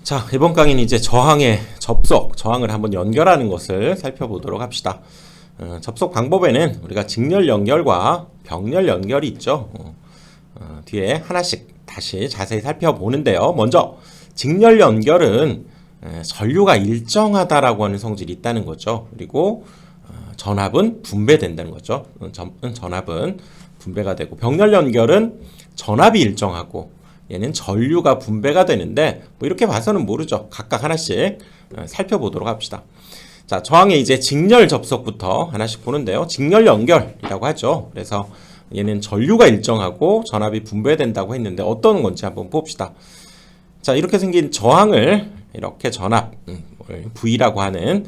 자, 이번 강의는 이제 저항의 접속, 저항을 한번 연결하는 것을 살펴보도록 합시다. 접속 방법에는 우리가 직렬 연결과 병렬 연결이 있죠. 뒤에 하나씩 다시 자세히 살펴보는데요. 먼저 직렬 연결은 전류가 일정하다라고 하는 성질이 있다는 거죠. 그리고 전압은 분배된다는 거죠. 전압은 분배가 되고, 병렬 연결은 전압이 일정하고 얘는 전류가 분배가 되는데 뭐 이렇게 봐서는 모르죠. 각각 하나씩 살펴보도록 합시다. 자, 저항의 이제 직렬 접속부터 하나씩 보는데요. 직렬 연결이라고 하죠. 그래서 얘는 전류가 일정하고 전압이 분배된다고 했는데 어떤 건지 한번 봅시다. 자, 이렇게 생긴 저항을 이렇게 전압 V라고 하는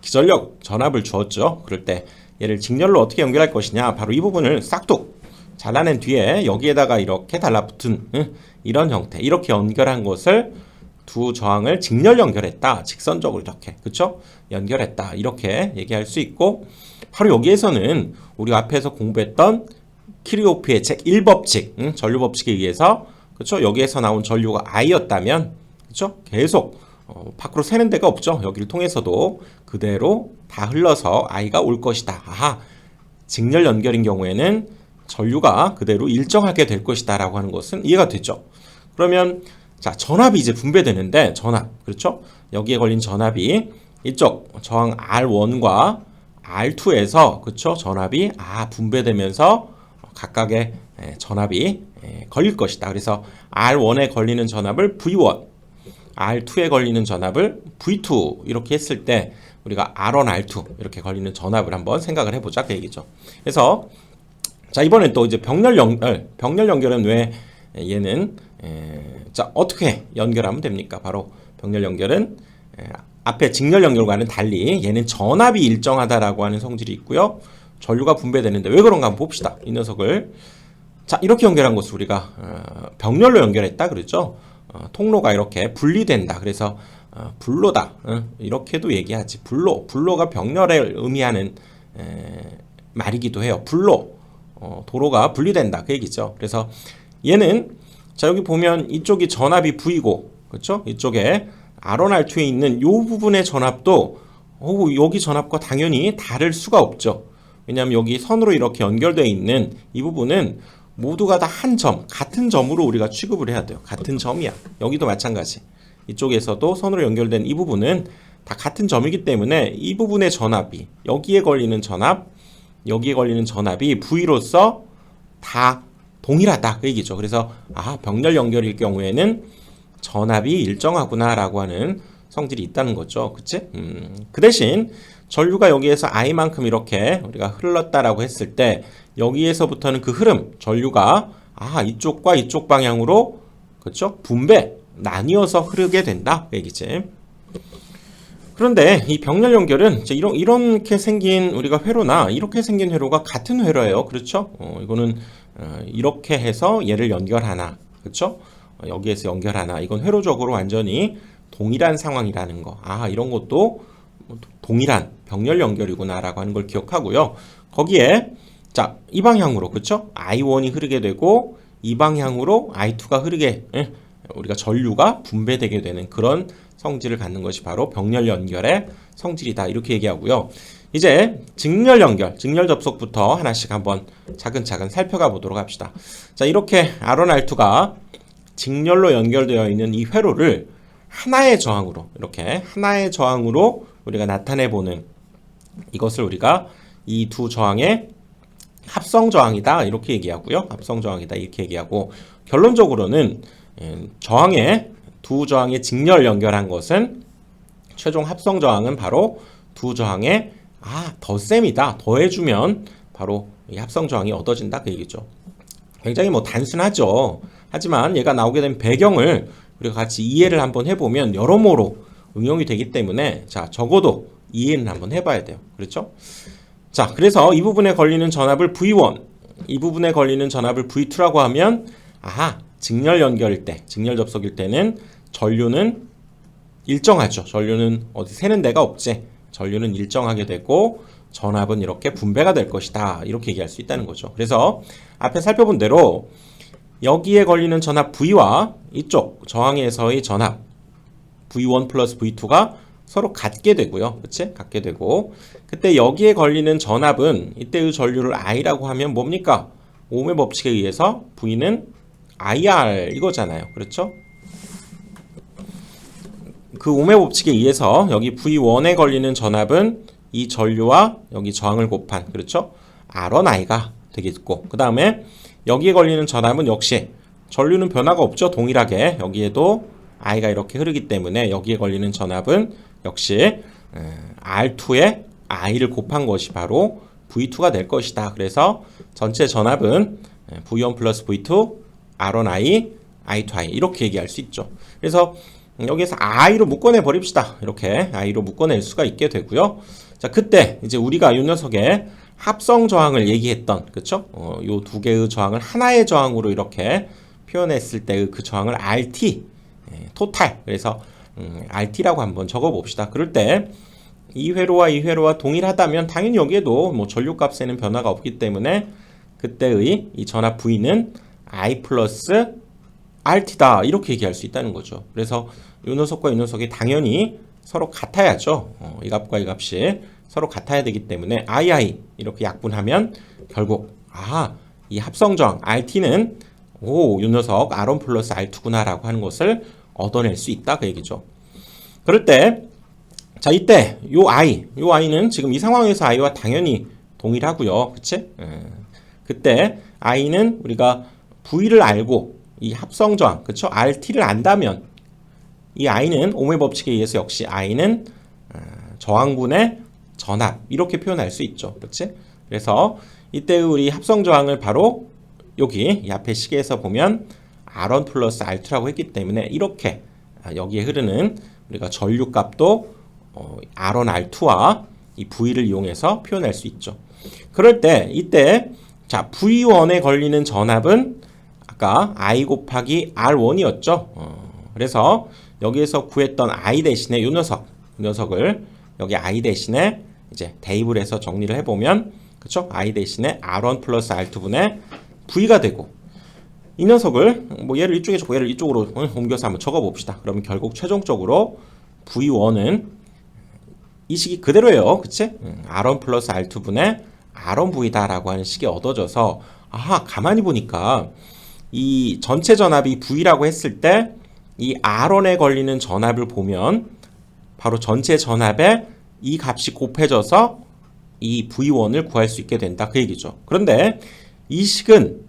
기전력 전압을 주었죠. 그럴 때 얘를 직렬로 어떻게 연결할 것이냐, 바로 이 부분을 싹둑 잘라낸 뒤에 여기에다가 이렇게 달라붙은 이런 형태, 이렇게 연결한 것을 두 저항을 직렬 연결했다. 직선적으로 이렇게, 그쵸? 연결했다. 이렇게 얘기할 수 있고, 바로 여기에서는 우리 앞에서 공부했던 키르호프의 제1법칙, 전류 법칙에 의해서, 그쵸? 여기에서 나온 전류가 I였다면, 그쵸? 계속 밖으로 새는 데가 없죠. 여기를 통해서도 그대로 다 흘러서 I가 올 것이다. 아하, 직렬 연결인 경우에는 전류가 그대로 일정하게 될 것이다 라고 하는 것은 이해가 되죠. 그러면 자, 전압이 이제 분배되는데, 전압, 그렇죠? 여기에 걸린 전압이 이쪽 저항 R1과 R2에서, 그렇죠? 전압이 분배되면서 각각의 전압이 걸릴 것이다. 그래서 R1에 걸리는 전압을 V1, R2에 걸리는 전압을 V2 이렇게 했을 때 우리가 R1, R2 이렇게 걸리는 전압을 한번 생각을 해보자 그 얘기죠. 그래서 자, 이번엔 또 이제 병렬 연결은 왜 얘는 자, 어떻게 연결하면 됩니까? 바로 병렬 연결은 앞에 직렬 연결과는 달리 얘는 전압이 일정하다라고 하는 성질이 있고요. 전류가 분배되는데 왜 그런가 한번 봅시다. 이 녀석을 자, 이렇게 연결한 것을 우리가 병렬로 연결했다 그랬죠. 통로가 이렇게 분리된다. 그래서 불로다. 이렇게도 얘기하지. 불로가 병렬을 의미하는 말이기도 해요. 불로. 도로가 분리된다 그 얘기죠. 그래서 얘는 자, 여기 보면 이쪽이 전압이 V고, 그렇죠? 이쪽에 R1, R2에 있는 이 부분의 전압도 여기 전압과 당연히 다를 수가 없죠. 왜냐하면 여기 선으로 이렇게 연결되어 있는 이 부분은 모두가 다 한 점, 같은 점으로 우리가 취급을 해야 돼요. 같은 점이야. 여기도 마찬가지. 이쪽에서도 선으로 연결된 이 부분은 다 같은 점이기 때문에 이 부분의 전압이, 여기에 걸리는 전압이 V로서 다 동일하다 그 얘기죠. 그래서 병렬 연결일 경우에는 전압이 일정하구나 라고 하는 성질이 있다는 거죠. 그치? 그 대신 전류가 여기에서 I만큼 이렇게 우리가 흘렀다라고 했을 때 여기에서부터는 그 흐름, 전류가 이쪽과 이쪽 방향으로, 그렇죠? 분배, 나뉘어서 흐르게 된다 그 얘기지. 그런데 이 병렬 연결은 이렇게 생긴 우리가 회로나 이렇게 생긴 회로가 같은 회로예요. 그렇죠? 이거는 이렇게 해서 얘를 연결하나, 그렇죠? 여기에서 연결하나, 이건 회로적으로 완전히 동일한 상황이라는 거. 이런 것도 동일한 병렬 연결이구나 라고 하는 걸 기억하고요. 거기에 자, 이 방향으로, 그렇죠? I1이 흐르게 되고 이 방향으로 I2가 흐르게, 우리가 전류가 분배되게 되는 그런 성질을 갖는 것이 바로 병렬 연결의 성질이다 이렇게 얘기하고요. 이제 직렬 연결, 직렬 접속부터 하나씩 한번 차근차근 살펴가 보도록 합시다. 자, 이렇게 R1, R2가 직렬로 연결되어 있는 이 회로를 하나의 저항으로, 이렇게 하나의 저항으로 우리가 나타내 보는 이것을 우리가 이 두 저항의 합성 저항이다 이렇게 얘기하고요. 합성 저항이다 이렇게 얘기하고, 결론적으로는 두 저항의 직렬 연결한 것은 최종 합성 저항은 바로 두 저항의 덧셈이다. 더해주면 바로 이 합성 저항이 얻어진다 그 얘기죠. 굉장히 단순하죠. 하지만 얘가 나오게 된 배경을 우리가 같이 이해를 한번 해보면 여러모로 응용이 되기 때문에 자, 적어도 이해는 한번 해봐야 돼요. 그렇죠? 자, 그래서 이 부분에 걸리는 전압을 V1, 이 부분에 걸리는 전압을 V2라고 하면 직렬 연결일 때, 직렬 접속일 때는 전류는 일정하죠. 전류는 어디 새는 데가 없지. 전류는 일정하게 되고 전압은 이렇게 분배가 될 것이다. 이렇게 얘기할 수 있다는 거죠. 그래서 앞에 살펴본 대로 여기에 걸리는 전압 V와 이쪽 저항에서의 전압 V1 플러스 V2가 서로 같게 되고요. 그치? 같게 되고 그때 여기에 걸리는 전압은 이때의 전류를 I라고 하면 뭡니까? 오음의 법칙에 의해서 V는 IR 이거잖아요. 그렇죠? 그 오음의 법칙에 의해서 여기 V1에 걸리는 전압은 이 전류와 여기 저항을 곱한 그렇죠? R1I가 되겠고 그 다음에 여기에 걸리는 전압은 역시 전류는 변화가 없죠. 동일하게 여기에도 I가 이렇게 흐르기 때문에 여기에 걸리는 전압은 역시 R2에 I를 곱한 것이 바로 V2가 될 것이다. 그래서 전체 전압은 V1 플러스 V2 R1I I2I 이렇게 얘기할 수 있죠. 그래서 여기에서 I로 묶어내 버립시다. 이렇게 I로 묶어낼 수가 있게 되고요. 자, 그때 이제 우리가 이 녀석의 합성 저항을 얘기했던 그쵸? 요 두 개의 저항을 하나의 저항으로 이렇게 표현했을 때의 그 저항을 RT 토탈 그래서 RT라고 한번 적어 봅시다. 그럴 때 이 회로와 이 회로와 동일하다면 당연히 여기에도 뭐 전류값에는 변화가 없기 때문에 그때의 이 전압 V는 I 플러스 RT다 이렇게 얘기할 수 있다는 거죠. 그래서 이 녀석과 이 녀석이 당연히 서로 같아야죠. 이 값과 이 값이 서로 같아야 되기 때문에 II 이렇게 약분하면 결국 이 합성저항 RT는 이 녀석 R1 플러스 R2구나 라고 하는 것을 얻어낼 수 있다 그 얘기죠. 그럴 때 자 이때 요 I는 지금 이 상황에서 I와 당연히 동일하고요. 그치? 그때 I는 우리가 V를 알고 이 합성저항 그쵸? RT를 안다면 이 I는 오음의 법칙에 의해서 역시 I는 저항분의 전압 이렇게 표현할 수 있죠. 그렇지? 그래서 이때 우리 합성저항을 바로 여기 이 앞에 시계에서 보면 R1 플러스 R2라고 했기 때문에 이렇게 여기에 흐르는 우리가 전류값도 R1, R2와 이 V를 이용해서 표현할 수 있죠. 그럴 때 이때 자 V1에 걸리는 전압은 아까 I 곱하기 R1이었죠. 그래서 여기에서 구했던 I 대신에 이 녀석을 여기 I 대신에 이제 대입을 해서 정리를 해보면 그쵸? I 대신에 R1 플러스 R2분의 V가 되고 이 녀석을 뭐 얘를 이쪽에 주고 얘를 이쪽으로 옮겨서 한번 적어봅시다. 그러면 결국 최종적으로 V1은 이 식이 그대로예요. 그치? R1 플러스 R2분의 R1V다 라고 하는 식이 얻어져서 가만히 보니까 이 전체 전압이 V라고 했을 때 이 R1에 걸리는 전압을 보면 바로 전체 전압에 이 값이 곱해져서 이 V1을 구할 수 있게 된다 그 얘기죠. 그런데 이 식은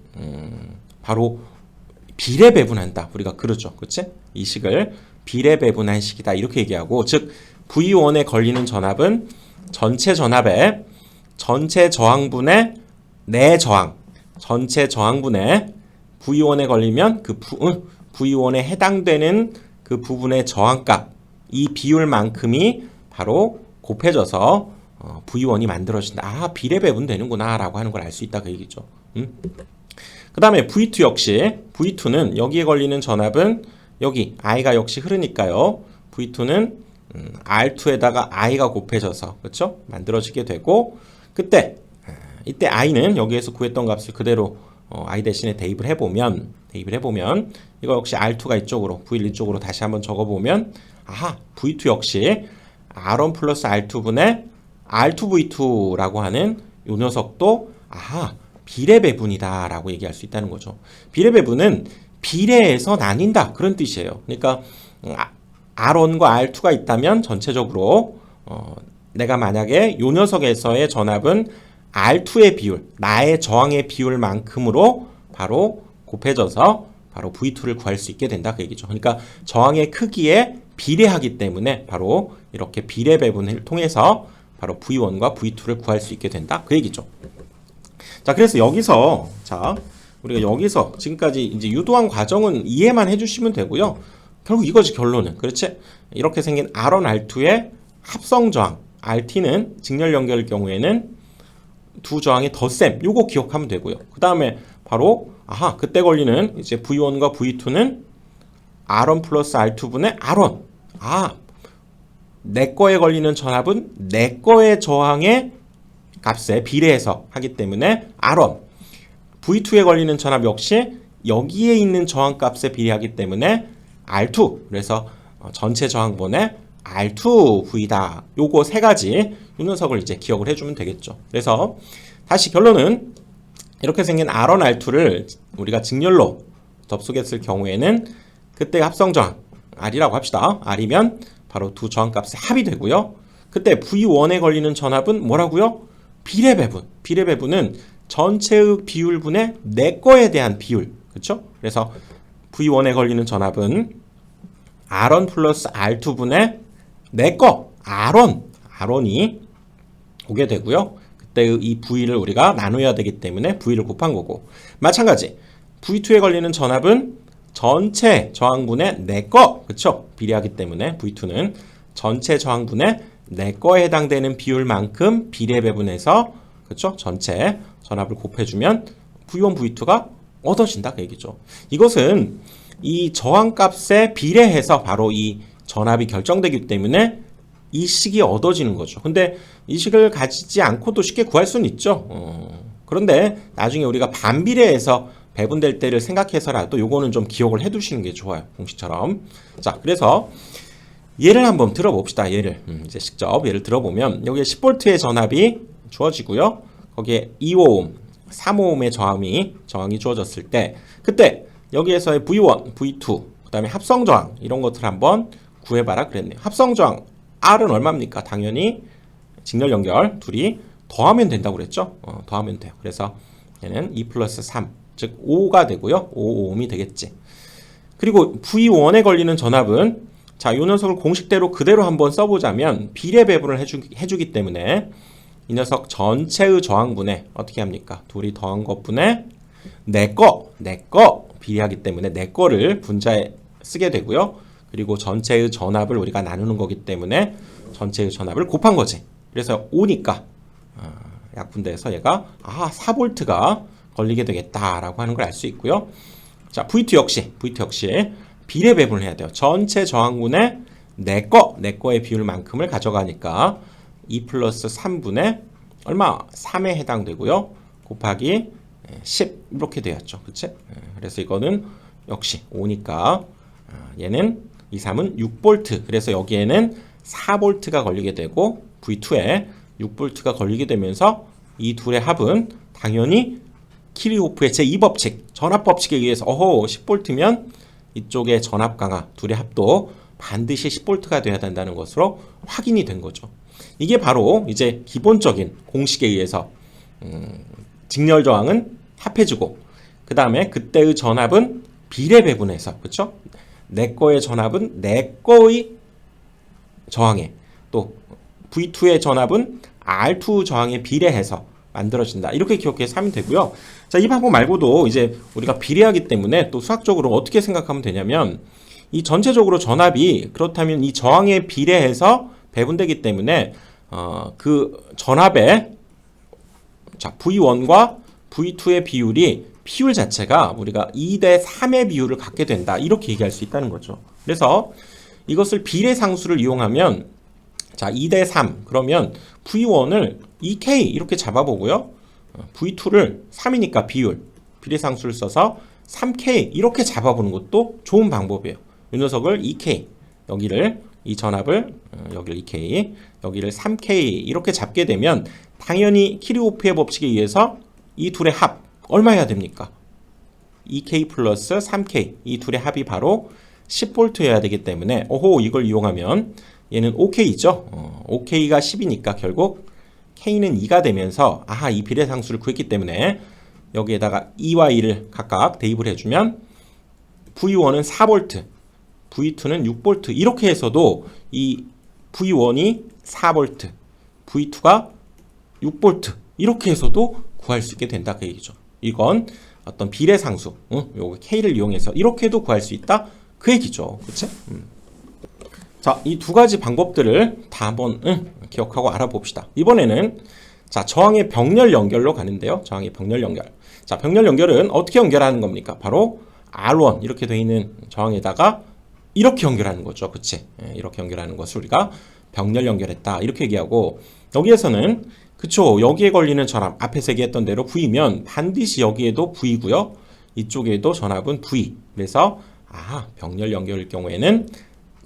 바로 비례 배분한다 우리가 그러죠. 그치? 이 식을 비례 배분한 식이다 이렇게 얘기하고 즉 V1에 걸리는 전압은 전체 전압에 전체 저항분의 내 저항 전체 저항분의 V1에 걸리면 그 V1에 해당되는 그 부분의 저항값 이 비율만큼이 바로 곱해져서 V1이 만들어진다. 비례 배분 되는구나 라고 하는 걸 알 수 있다 그 얘기죠. 그 다음에 V2 역시 V2는 여기에 걸리는 전압은 여기 I가 역시 흐르니까요. V2는 R2에다가 I가 곱해져서 그렇죠? 만들어지게 되고 그때 이때 I는 여기에서 구했던 값을 그대로 I 대신에 대입을 해보면 이거 역시 R2가 이쪽으로 V1 이쪽으로 다시 한번 적어보면 V2 역시 R1 플러스 R2분의 R2V2라고 하는 요 녀석도 비례 배분이다 라고 얘기할 수 있다는 거죠. 비례 배분은 비례해서 나뉜다 그런 뜻이에요. 그러니까 R1과 R2가 있다면 전체적으로 내가 만약에 요 녀석에서의 전압은 R2의 비율, 나의 저항의 비율만큼으로 바로 곱해져서 바로 V2를 구할 수 있게 된다 그 얘기죠. 그러니까 저항의 크기에 비례하기 때문에 바로 이렇게 비례 배분을 통해서 바로 V1과 V2를 구할 수 있게 된다 그 얘기죠. 자, 그래서 여기서 우리가 여기서 지금까지 이제 유도한 과정은 이해만 해주시면 되고요. 결국 이거지 결론은. 그렇지? 이렇게 생긴 R1, R2의 합성 저항 RT는 직렬 연결의 경우에는 두 저항의 덧셈 요거 기억하면 되고요. 그 다음에 바로 그때 걸리는 이제 V1과 V2는 R1 플러스 R2분의 R1. 내 거에 걸리는 전압은 내 거의 저항의 값에 비례해서 하기 때문에 R1. V2에 걸리는 전압 역시 여기에 있는 저항 값에 비례하기 때문에 R2. 그래서 전체 저항분의 R2V다. 요거 세 가지 요 녀석을 이제 기억을 해주면 되겠죠. 그래서 다시 결론은 이렇게 생긴 R1, R2를 우리가 직렬로 접속했을 경우에는 그때 합성 저항 R이라고 합시다. R이면 바로 두 저항값의 합이 되고요. 그때 V1에 걸리는 전압은 뭐라고요? 비례 배분. 비례 배분은 전체의 비율분의 내 거에 대한 비율. 그렇죠? 그래서 V1에 걸리는 전압은 R1 플러스 R2분의 내 거 R1이 오게 되고요. 그때 이 V를 우리가 나눠야 되기 때문에 V를 곱한 거고, 마찬가지 V2에 걸리는 전압은 전체 저항분의 내 거, 그렇죠? 비례하기 때문에 V2는 전체 저항분의 내 거에 해당되는 비율만큼 비례 배분해서, 그렇죠? 전체 전압을 곱해주면 V1, V2가 얻어진다 그 얘기죠. 이것은 이 저항값에 비례해서 바로 이 전압이 결정되기 때문에 이 식이 얻어지는 거죠. 근데 이 식을 가지지 않고도 쉽게 구할 수는 있죠. 그런데 나중에 우리가 반비례해서 배분될 때를 생각해서라도 요거는 좀 기억을 해두시는 게 좋아요. 공식처럼. 자, 그래서 예를 한번 들어봅시다. 예를 이제 직접 예를 들어보면 여기에 10V의 전압이 주어지고요. 거기에 2옴, 3옴의 저항이 주어졌을 때, 그때 여기에서의 V1, V2, 그 다음에 합성 저항 이런 것들 한번 구해봐라 그랬네요. 합성 저항 R은 얼마입니까? 당연히 직렬 연결 둘이 더하면 된다고 그랬죠. 더하면 돼요. 그래서 얘는 2 플러스 3, 즉 5가 되고요. 5옴이 되겠지. 그리고 V1에 걸리는 전압은, 자, 이 녀석을 공식대로 그대로 한번 써보자면 비례 배분을 해주기 때문에 이 녀석 전체의 저항분에 어떻게 합니까? 둘이 더한 것분에 내 거 비례하기 때문에 내 거를 분자에 쓰게 되고요. 그리고 전체의 전압을 우리가 나누는 거기 때문에 전체의 전압을 곱한 거지. 그래서 5니까 약분돼서 얘가 4V가 걸리게 되겠다라고 하는 걸 알 수 있고요. 자, V2 역시 비례 배분을 해야 돼요. 전체 저항분의 내 거의 비율만큼을 가져가니까 2 플러스 3분의 얼마? 3에 해당되고요. 곱하기 10 이렇게 되었죠. 그치? 그래서 이거는 역시 5니까 얘는 2, 3은 6V. 그래서 여기에는 4V가 걸리게 되고 V2에 6V가 걸리게 되면서 이 둘의 합은 당연히 키르호프의 제2법칙, 전압법칙에 의해서 10V면 이쪽의 전압 강하 둘의 합도 반드시 10V가 돼야 된다는 것으로 확인이 된 거죠. 이게 바로 이제 기본적인 공식에 의해서 직렬 저항은 합해주고, 그 다음에 그때의 전압은 비례 배분해서, 그렇죠? 내 거의 전압은 내 거의 저항에, 또 V2의 전압은 R2 저항에 비례해서 만들어진다. 이렇게 기억해서 하면 되고요. 자, 이 방법 말고도 이제 우리가 비례하기 때문에 또 수학적으로 어떻게 생각하면 되냐면, 이 전체적으로 전압이 그렇다면 이 저항에 비례해서 배분되기 때문에 그 전압의, 자, V1과 V2의 비율 자체가 우리가 2대 3의 비율을 갖게 된다. 이렇게 얘기할 수 있다는 거죠. 그래서 이것을 비례 상수를 이용하면, 자, 2대 3 그러면 V1을 2K 이렇게 잡아보고요. V2를 3이니까 비례 상수를 써서 3K 이렇게 잡아보는 것도 좋은 방법이에요. 이 녀석을 2K, 여기를 이 전압을 여기를 2K, 여기를 3K 이렇게 잡게 되면 당연히 키르호프의 법칙에 의해서 이 둘의 합 얼마 해야 됩니까? 2K 플러스 3K 이 둘의 합이 바로 10V여야 되기 때문에 이걸 이용하면 얘는 5K죠. 5K가 10이니까 결국 K는 2가 되면서 이 비례 상수를 구했기 때문에 여기에다가 2와 2를 각각 대입을 해주면 V1은 4V, V2는 6V 이렇게 해서도 이 V1이 4V, V2가 6V 이렇게 해서도 구할 수 있게 된다 그 얘기죠. 이건 어떤 비례 상수, 요거 K를 이용해서 이렇게도 구할 수 있다 그 얘기죠. 그치? 자, 이 두 가지 방법들을 다 한번 기억하고 알아봅시다. 이번에는 자, 저항의 병렬 연결로 가는데요. 저항의 병렬 연결. 자, 병렬 연결은 어떻게 연결하는 겁니까? 바로 R1 이렇게 되어 있는 저항에다가 이렇게 연결하는 거죠. 그치? 이렇게 연결하는 것을 우리가 병렬 연결했다 이렇게 얘기하고, 여기에서는 그쵸, 여기에 걸리는 전압 앞에서 얘기했던 대로 V면 반드시 여기에도 V고요. 이쪽에도 전압은 V. 그래서 병렬 연결일 경우에는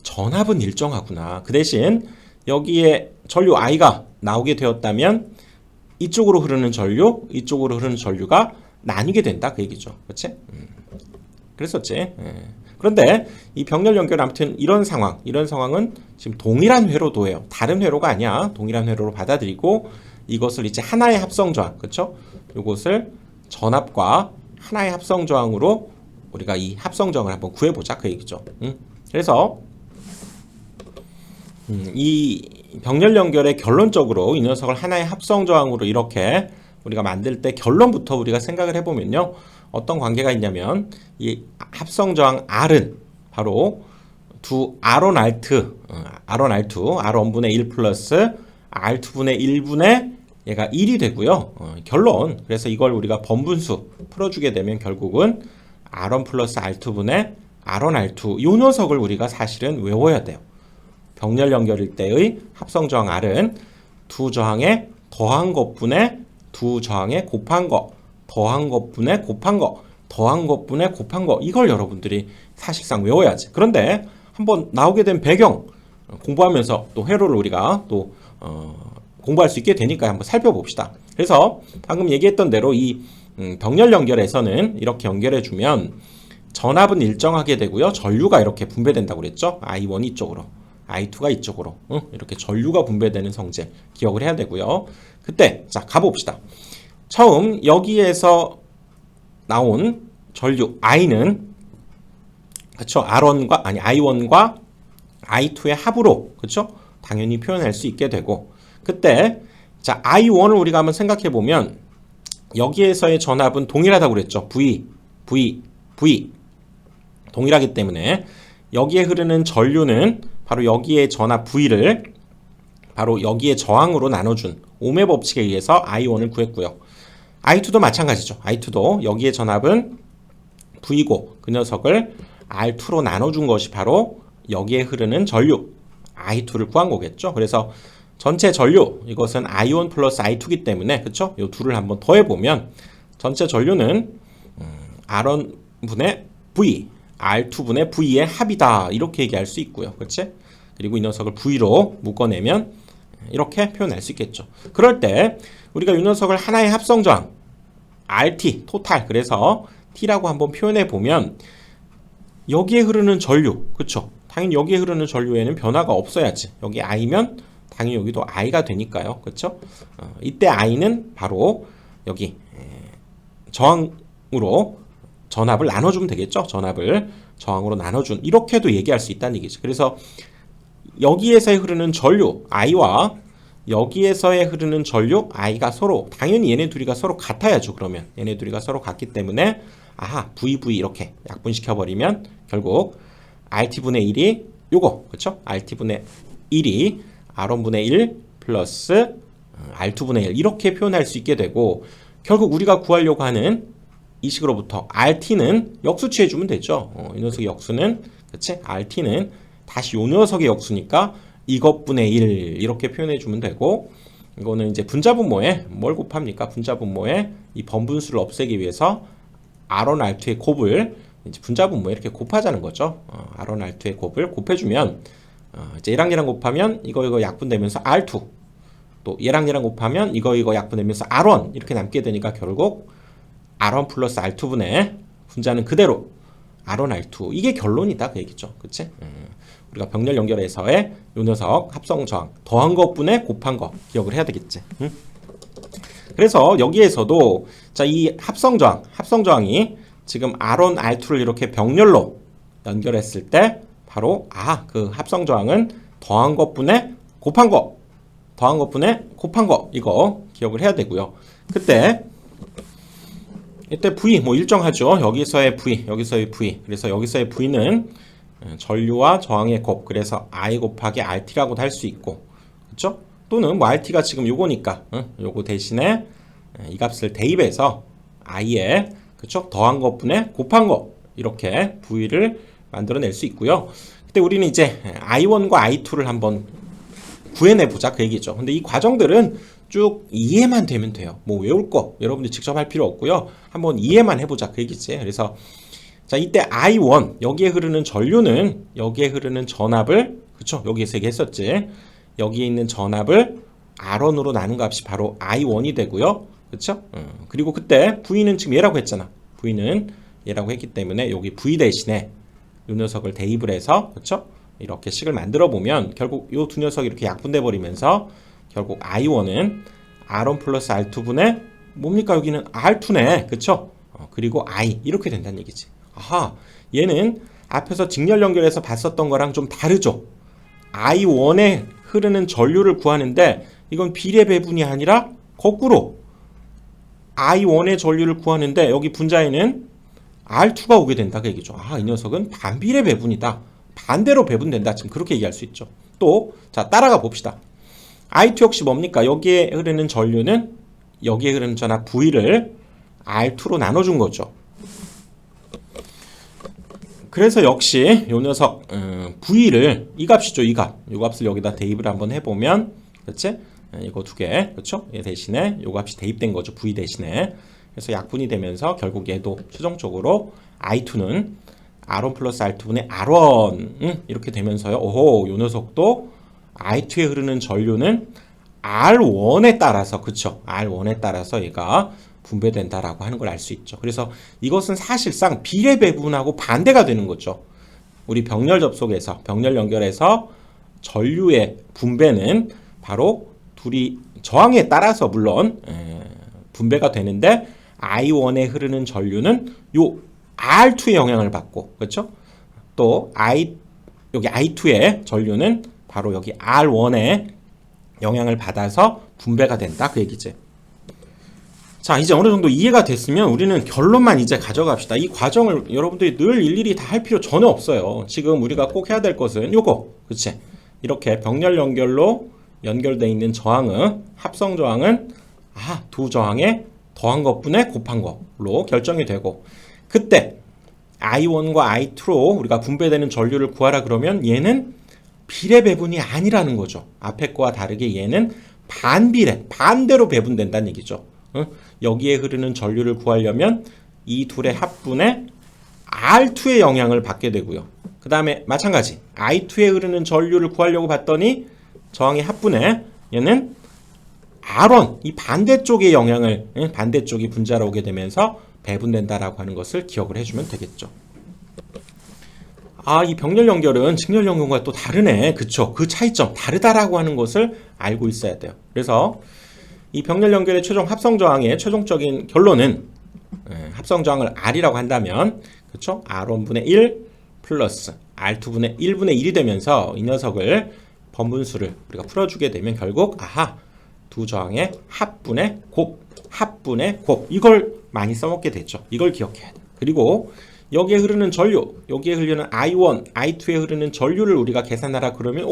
전압은 일정하구나. 그 대신 여기에 전류 I가 나오게 되었다면 이쪽으로 흐르는 전류, 이쪽으로 흐르는 전류가 나뉘게 된다. 그 얘기죠. 그렇지? 그랬었지. 그런데 이 병렬 연결 아무튼 이런 상황은 지금 동일한 회로도예요. 다른 회로가 아니야. 동일한 회로로 받아들이고 이것을 이제 하나의 합성 저항, 그렇죠? 이것을 전압과 하나의 합성 저항으로 우리가 이 합성 저항을 한번 구해보자. 그 얘기죠. 그래서 이 병렬 연결의 결론적으로 이 녀석을 하나의 합성 저항으로 이렇게 우리가 만들 때 결론부터 우리가 생각을 해보면요. 어떤 관계가 있냐면 이 합성 저항 R은 바로 두 R1, R2, R1분의 1 플러스 R2분의 1분의 얘가 1이 되고요. 결론. 그래서 이걸 우리가 번분수 풀어주게 되면 결국은 R1 플러스 R2분의 R1, R2 이 녀석을 우리가 사실은 외워야 돼요. 병렬 연결일 때의 합성 저항 R은 두 저항에 더한 것분의 두 저항에 곱한 거, 더한 것분의 곱한 거, 더한 것분의 곱한 거 이걸 여러분들이 사실상 외워야지. 그런데 한번 나오게 된 배경 공부하면서 또 회로를 우리가 또 공부할 수 있게 되니까 한번 살펴봅시다. 그래서 방금 얘기했던 대로 이 병렬 연결에서는 이렇게 연결해주면 전압은 일정하게 되고요. 전류가 이렇게 분배된다고 그랬죠. I1 이쪽으로, I2가 이쪽으로 이렇게 전류가 분배되는 성질 기억을 해야 되고요. 그때 자 가봅시다. 처음 여기에서 나온 전류 I는 그쵸 I1과 I2의 합으로 그쵸 당연히 표현할 수 있게 되고 그때 자 I1을 우리가 한번 생각해 보면 여기에서의 전압은 동일하다고 그랬죠. V 동일하기 때문에 여기에 흐르는 전류는 바로 여기에 전압 V를 바로 여기에 저항으로 나눠준 옴의 법칙에 의해서 I1을 구했고요. I2도 마찬가지죠. I2도 여기에 전압은 V고 그 녀석을 R2로 나눠준 것이 바로 여기에 흐르는 전류 I2를 구한 거겠죠. 그래서 전체 전류 이것은 I1 플러스 I2이기 때문에 그쵸? 이 둘을 한번 더해보면 전체 전류는 R1분의 V, R2분의 V의 합이다 이렇게 얘기할 수 있고요. 그치? 그리고 이 녀석을 V로 묶어내면 이렇게 표현할 수 있겠죠. 그럴 때 우리가 이 녀석을 하나의 합성저항 RT, 토탈 그래서 T라고 한번 표현해 보면 여기에 흐르는 전류 그쵸? 당연히 여기에 흐르는 전류에는 변화가 없어야지. 여기 I면 당연히 여기도 I가 되니까요. 그쵸? 이때 I는 바로 여기 저항으로 전압을 나눠주면 되겠죠. 전압을 저항으로 나눠준 이렇게도 얘기할 수 있다는 얘기죠. 그래서 여기에서 흐르는 전류 I와 여기에서의 흐르는 전류 I가 서로 당연히 얘네 둘이가 서로 같아야죠. 그러면 얘네 둘이가 서로 같기 때문에 아하 VV 이렇게 약분시켜 버리면 결국 RT분의 1이 요거 그쵸? RT분의 1이 R1분의 1 플러스 R2분의 1 이렇게 표현할 수 있게 되고 결국 우리가 구하려고 하는 이 식으로부터 RT는 역수 취해주면 되죠. 이 녀석의 역수는 그치? RT는 다시 요 녀석의 역수니까 이것분의 1 이렇게 표현해주면 되고 이거는 이제 분자분모에 뭘 곱합니까? 분자분모에 이 번분수를 없애기 위해서 R1, R2의 곱을 이제 분자분모에 이렇게 곱하자는 거죠. R1, R2의 곱을 곱해주면 이제 얘랑 얘랑 곱하면 이거 약분되면서 R2 또 얘랑 얘랑 곱하면 이거 약분되면서 R1 이렇게 남게 되니까 결국 R1 플러스 R2분의 분자는 그대로 R1, R2 이게 결론이다 그 얘기죠. 그치? 우리가 병렬 연결에서의 요 녀석 합성 저항 더한 것분의 곱한 거 기억을 해야 되겠지. 그래서 여기에서도 자 이 합성 저항이 지금 R1, R2를 이렇게 병렬로 연결했을 때 바로 그 합성 저항은 더한 것분의 곱한 거 더한 것분의 곱한 거 이거 기억을 해야 되고요. 이때 V 뭐 일정하죠. 여기서의 V 그래서 여기서의 V는 전류와 저항의 곱 그래서 I 곱하기 RT라고도 할 수 있고 그쵸? 또는 뭐 RT가 지금 요거니까 요거 대신에 이 값을 대입해서 I에 그쵸? 더한 것분의 곱한 거 이렇게 V를 만들어낼 수 있고요. 그때 우리는 이제 I1과 I2를 한번 구해내보자 그 얘기죠. 근데 이 과정들은 쭉 이해만 되면 돼요. 뭐 외울 거 여러분들 직접 할 필요 없고요. 한번 이해만 해보자 그 얘기지. 그래서 자, 이때 I1 여기에 흐르는 전류는 여기에 흐르는 전압을 그쵸? 여기에서 얘기했었지. 여기에 있는 전압을 R1으로 나눈 값이 바로 I1이 되고요. 그쵸? 그리고 그때 V는 지금 얘라고 했잖아. V는 얘라고 했기 때문에 여기 V 대신에 이 녀석을 대입을 해서 그쵸? 이렇게 식을 만들어 보면 결국 이 두 녀석이 이렇게 약분돼 버리면서 결국 I1은 R1 플러스 R2분의 뭡니까? 여기는 R2네. 그쵸? 그리고 I 이렇게 된다는 얘기지. 아하, 얘는 앞에서 직렬 연결해서 봤었던 거랑 좀 다르죠. I1에 흐르는 전류를 구하는데 이건 비례 배분이 아니라 거꾸로 I1의 전류를 구하는데 여기 분자에는 R2가 오게 된다 그 얘기죠. 아, 이 녀석은 반비례 배분이다. 반대로 배분된다. 지금 그렇게 얘기할 수 있죠. 또, 자, 따라가 봅시다. I2 역시 뭡니까? 여기에 흐르는 전류는 여기에 흐르는 전압 V를 R2로 나눠준 거죠. 그래서 역시 요 녀석 V를 이 값이죠. 이 값. 이 값을 여기다 대입을 한번 해보면 그렇지? 이거 두 개. 그렇죠? 얘 대신에 요 값이 대입된 거죠. V 대신에. 그래서 약분이 되면서 결국 얘도 최종적으로 I2는 R1 플러스 R2분의 R1 이렇게 되면서요. 오호, 요 녀석도 I2에 흐르는 전류는 R1에 따라서 그쵸? R1에 따라서 얘가 분배된다라고 하는 걸 알 수 있죠. 그래서 이것은 사실상 비례 배분하고 반대가 되는 거죠. 우리 병렬 접속에서 병렬 연결해서 전류의 분배는 바로 둘이 저항에 따라서 물론 분배가 되는데 I1에 흐르는 전류는 요 R2의 영향을 받고 그렇죠? 또 여기 I2의 전류는 바로 여기 R1의 영향을 받아서 분배가 된다 그 얘기지. 자, 이제 어느 정도 이해가 됐으면 우리는 결론만 이제 가져갑시다. 이 과정을 여러분들이 늘 일일이 다 할 필요 전혀 없어요. 지금 우리가 꼭 해야 될 것은 요거, 그치? 이렇게 병렬 연결로 연결되어 있는 저항은, 합성 저항은 두 저항에 더한 것분에 곱한 걸로 결정이 되고, 그때 I1과 I2로 우리가 분배되는 전류를 구하라 그러면 얘는 비례 배분이 아니라는 거죠. 앞에 거와 다르게 얘는 반비례, 반대로 배분된다는 얘기죠. 여기에 흐르는 전류를 구하려면 이 둘의 합분에 R2의 영향을 받게 되고요. 그 다음에 마찬가지 I2에 흐르는 전류를 구하려고 봤더니 저항의 합분에 얘는 R1, 이 반대쪽의 영향을 반대쪽이 분자로 오게 되면서 배분된다라고 하는 것을 기억을 해주면 되겠죠. 이 병렬 연결은 직렬 연결과 또 다르네. 그쵸? 그 차이점 다르다라고 하는 것을 알고 있어야 돼요. 그래서 이 병렬 연결의 최종 합성 저항의 최종적인 결론은 합성 저항을 R이라고 한다면 그쵸? R1분의 1 플러스 R2분의 1분의 1이 되면서 이 녀석을 번분수를 우리가 풀어주게 되면 결국 두 저항의 합분의 곱 이걸 많이 써먹게 됐죠. 이걸 기억해야 돼. 그리고 여기에 흐르는 전류, 여기에 흐르는 I1, I2에 흐르는 전류를 우리가 계산하라 그러면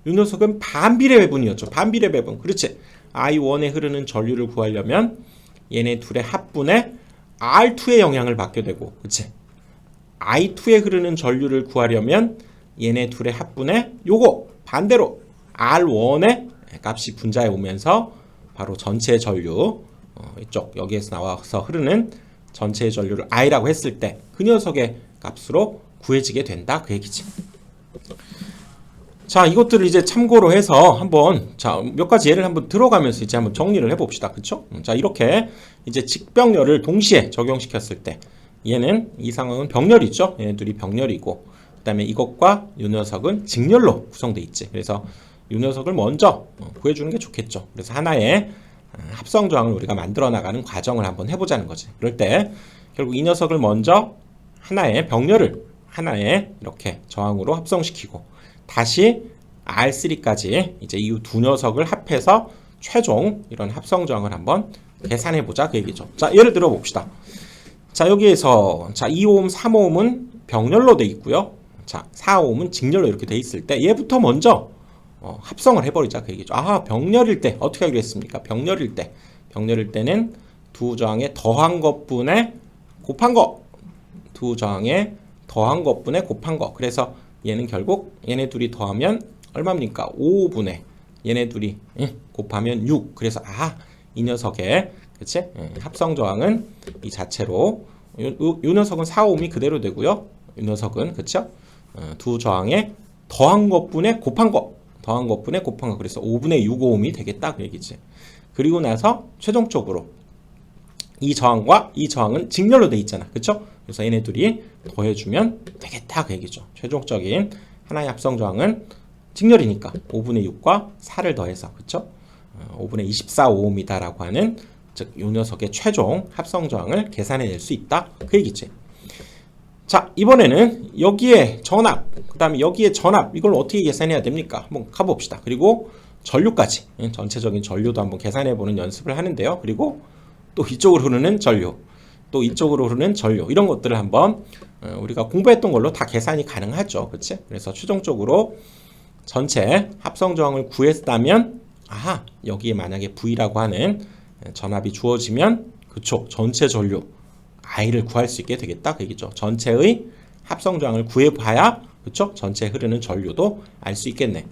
이 녀석은 반비례 배분이었죠. 반비례 배분. 그렇지. I1에 흐르는 전류를 구하려면 얘네 둘의 합분에 R2의 영향을 받게 되고, 그치? I2에 흐르는 전류를 구하려면 얘네 둘의 합분에 요거 반대로 R1의 값이 분자에 오면서 바로 전체 전류 이쪽 여기에서 나와서 흐르는 전체의 전류를 I라고 했을 때 그 녀석의 값으로 구해지게 된다 그 얘기지. 자, 이것들을 이제 참고로 해서 한번 몇 가지 예를 한번 들어가면서 이제 한번 정리를 해봅시다. 그쵸? 자, 이렇게 이제 직병렬을 동시에 적용시켰을 때 얘는 이 상황은 병렬이죠. 얘네들이 병렬이고 그 다음에 이것과 이 녀석은 직렬로 구성되어 있지. 그래서 이 녀석을 먼저 구해주는 게 좋겠죠. 그래서 하나의 합성 저항을 우리가 만들어 나가는 과정을 한번 해보자는 거지. 그럴 때 결국 이 녀석을 먼저 하나의 병렬을 하나의 이렇게 저항으로 합성시키고 다시 R3까지 이제 이 두 녀석을 합해서 최종 이런 합성 저항을 한번 계산해 보자 그 얘기죠. 자, 예를 들어 봅시다. 자, 여기에서 2오hm, 3ohm은 병렬로 돼 있고요. 자, 4ohm은 직렬로 이렇게 돼 있을 때 얘부터 먼저 합성을 해버리자 그 얘기죠. 병렬일 때 어떻게 하기로 했습니까? 병렬일 때는 두 저항에 더한 것분에 곱한 거, 두 저항에 더한 것분에 곱한 거. 그래서 얘는 결국 얘네 둘이 더하면 얼마입니까? 5분의 얘네 둘이 곱하면 6. 그래서 이 녀석의 그치? 합성 저항은 이 자체로 요 녀석은 4,5옴이 그대로 되고요. 이 녀석은 그쵸? 두 저항에 더한 것분에 곱한 거, 더한 것분에 곱한 거. 그래서 5분의 6,5옴이 되겠다 그 얘기지. 그리고 나서 최종적으로 이 저항과 이 저항은 직렬로 돼 있잖아, 그쵸? 그래서 얘네 둘이 더해주면 되겠다 그 얘기죠. 최종적인 하나의 합성 저항은 직렬이니까 5분의 6과 4를 더해서, 그쵸? 5분의 24,5옴이다라고 하는, 즉 이 녀석의 최종 합성 저항을 계산해낼 수 있다 그 얘기지. 자, 이번에는 여기에 전압, 그 다음에 여기에 전압, 이걸 어떻게 계산해야 됩니까? 한번 가봅시다. 그리고 전류까지, 전체적인 전류도 한번 계산해보는 연습을 하는데요. 그리고 또 이쪽으로 흐르는 전류, 또 이쪽으로 흐르는 전류, 이런 것들을 한번 우리가 공부했던 걸로 다 계산이 가능하죠. 그치? 그래서 최종적으로 전체 합성 저항을 구했다면, 아하, 여기에 만약에 V라고 하는 전압이 주어지면, 그쵸, 전체 전류 I를 구할 수 있게 되겠다 그 얘기죠. 전체의 합성 저항을 구해봐야, 그쵸, 전체에 흐르는 전류도 알 수 있겠네.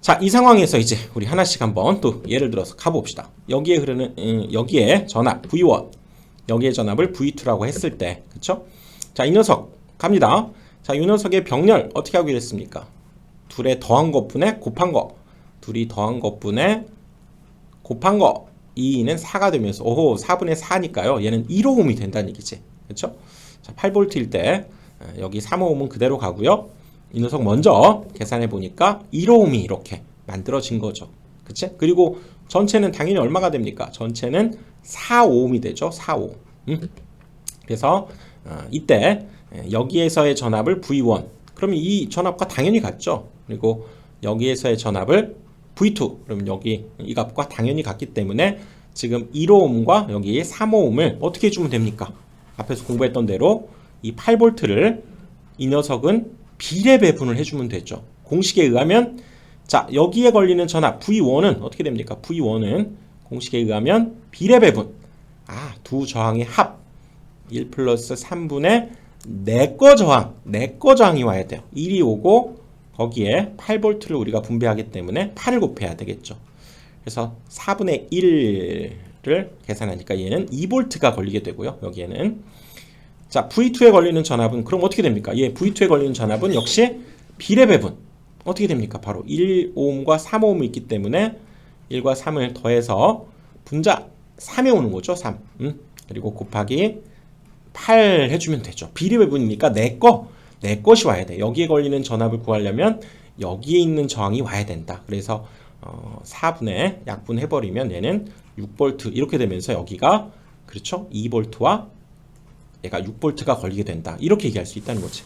자, 이 상황에서 이제 우리 하나씩 한번 또 예를 들어서 가봅시다. 여기에 흐르는 여기에 전압 V1, 여기에 전압을 V2라고 했을 때, 그쵸? 자, 이 녀석 갑니다. 자, 이 녀석의 병렬 어떻게 하기로 했습니까? 둘의 더한 것분에 곱한 거, 둘이 더한 것분에 곱한 거, 2는 4가 되면서, 오호, 4분의 4니까요. 얘는 1옴이 된다는 얘기지. 그쵸? 자, 8V일 때 여기 3옴은 그대로 가고요. 이 녀석 먼저 계산해 보니까 1옴이 이렇게 만들어진 거죠. 그치? 그리고 전체는 당연히 얼마가 됩니까? 전체는 4옴이 되죠. 4옴. 그래서 이때 여기에서의 전압을 V1, 그러면 이 전압과 당연히 같죠. 그리고 여기에서의 전압을 V2, 그러면 여기 이 값과 당연히 같기 때문에 지금 1옴과 여기 3옴을 어떻게 해주면 됩니까? 앞에서 공부했던 대로 이 8V를 이 녀석은 비례 배분을 해주면 되죠. 공식에 의하면, 자, 여기에 걸리는 전압 V1은 어떻게 됩니까? V1은 공식에 의하면 비례 배분, 두 저항의 합 1 플러스 3분의 내거 저항, 내거 저항이 와야 돼요. 1이 오고 거기에 8V를 우리가 분배하기 때문에 8을 곱해야 되겠죠. 그래서 4분의 1을 계산하니까 얘는 2V가 걸리게 되고요. 여기에는, 자, V2에 걸리는 전압은 그럼 어떻게 됩니까? 얘 V2에 걸리는 전압은 역시 비례 배분. 어떻게 됩니까? 바로 1옴과 3옴이 있기 때문에 1과 3을 더해서 분자 3에 오는 거죠. 3. 그리고 곱하기 8 해주면 되죠. 비례 배분이니까 내 것이 와야 돼. 여기에 걸리는 전압을 구하려면 여기에 있는 저항이 와야 된다. 그래서 4분의 약분해버리면 얘는 6V 이렇게 되면서 여기가, 그렇죠, 2V와 얘가 6V가 걸리게 된다. 이렇게 얘기할 수 있다는 거지.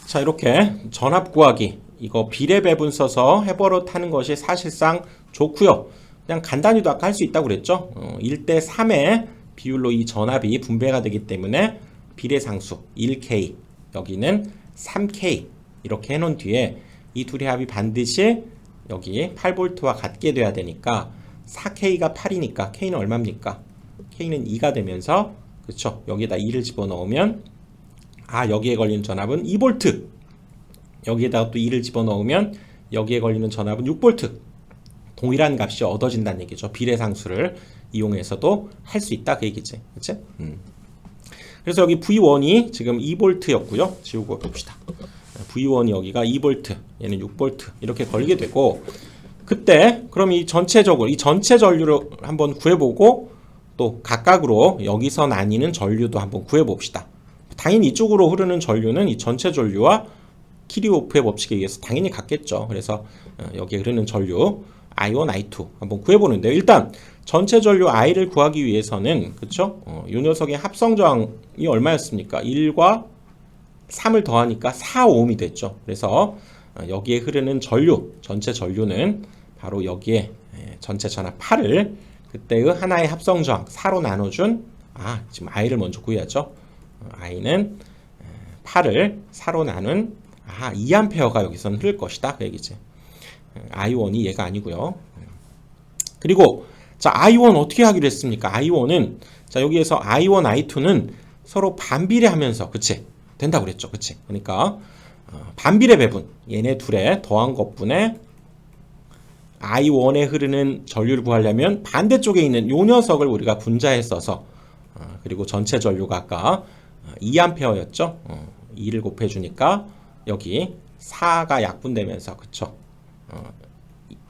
자, 이렇게 전압 구하기, 이거 비례 배분 써서 해버릇 하는 것이 사실상 좋고요. 그냥 간단히도 아까 할 수 있다고 그랬죠. 1대 3의 비율로 이 전압이 분배가 되기 때문에 비례상수 1K, 여기는 3K 이렇게 해놓은 뒤에 이 둘의 합이 반드시 여기 8V와 같게 돼야 되니까 4K가 8이니까 K는 얼마입니까? K는 2가 되면서, 그렇죠, 여기에다 2를 집어넣으면, 여기에 걸리는 전압은 2V, 여기에다가 또 2를 집어넣으면 여기에 걸리는 전압은 6V, 동일한 값이 얻어진다는 얘기죠. 비례상수를 이용해서도 할 수 있다 그 얘기지. 그치? 그래서 여기 V1이 지금 2V였고요. 지우고 봅시다. V1이 여기가 2V, 얘는 6V 이렇게 걸리게 되고, 그때 그럼 이 전체적으로 이 전체 전류를 한번 구해보고 또 각각으로 여기서 나뉘는 전류도 한번 구해봅시다. 당연히 이쪽으로 흐르는 전류는 이 전체 전류와 키리호프의 법칙에 의해서 당연히 같겠죠. 그래서 여기에 흐르는 전류 I1, I2 한번 구해보는데요. 일단 전체 전류 I를 구하기 위해서는, 그쵸? 이 녀석의 합성 저항이 얼마였습니까? 1과 3을 더하니까 4옴이 됐죠. 그래서 여기에 흐르는 전류, 전체 전류는 바로 여기에 전체 전압 8을 그때의 하나의 합성 저항 4로 나눠준, 지금 I를 먼저 구해야죠. I는 8을 4로 나눈 2A가 여기서는 흐를 것이다 그 얘기지. I1이 얘가 아니고요. 그리고 자, I1 어떻게 하기로 했습니까? I1은, 자, 여기에서 I1, I2는 서로 반비례하면서, 그치? 된다고 그랬죠. 그치? 그러니까 반비례 배분, 얘네 둘의 더한 것분에 I1에 흐르는 전류를 구하려면 반대쪽에 있는 요 녀석을 우리가 분자에 써서 그리고 전체 전류가 아까 2A였죠. 2를 곱해주니까 여기 4가 약분되면서 그쵸.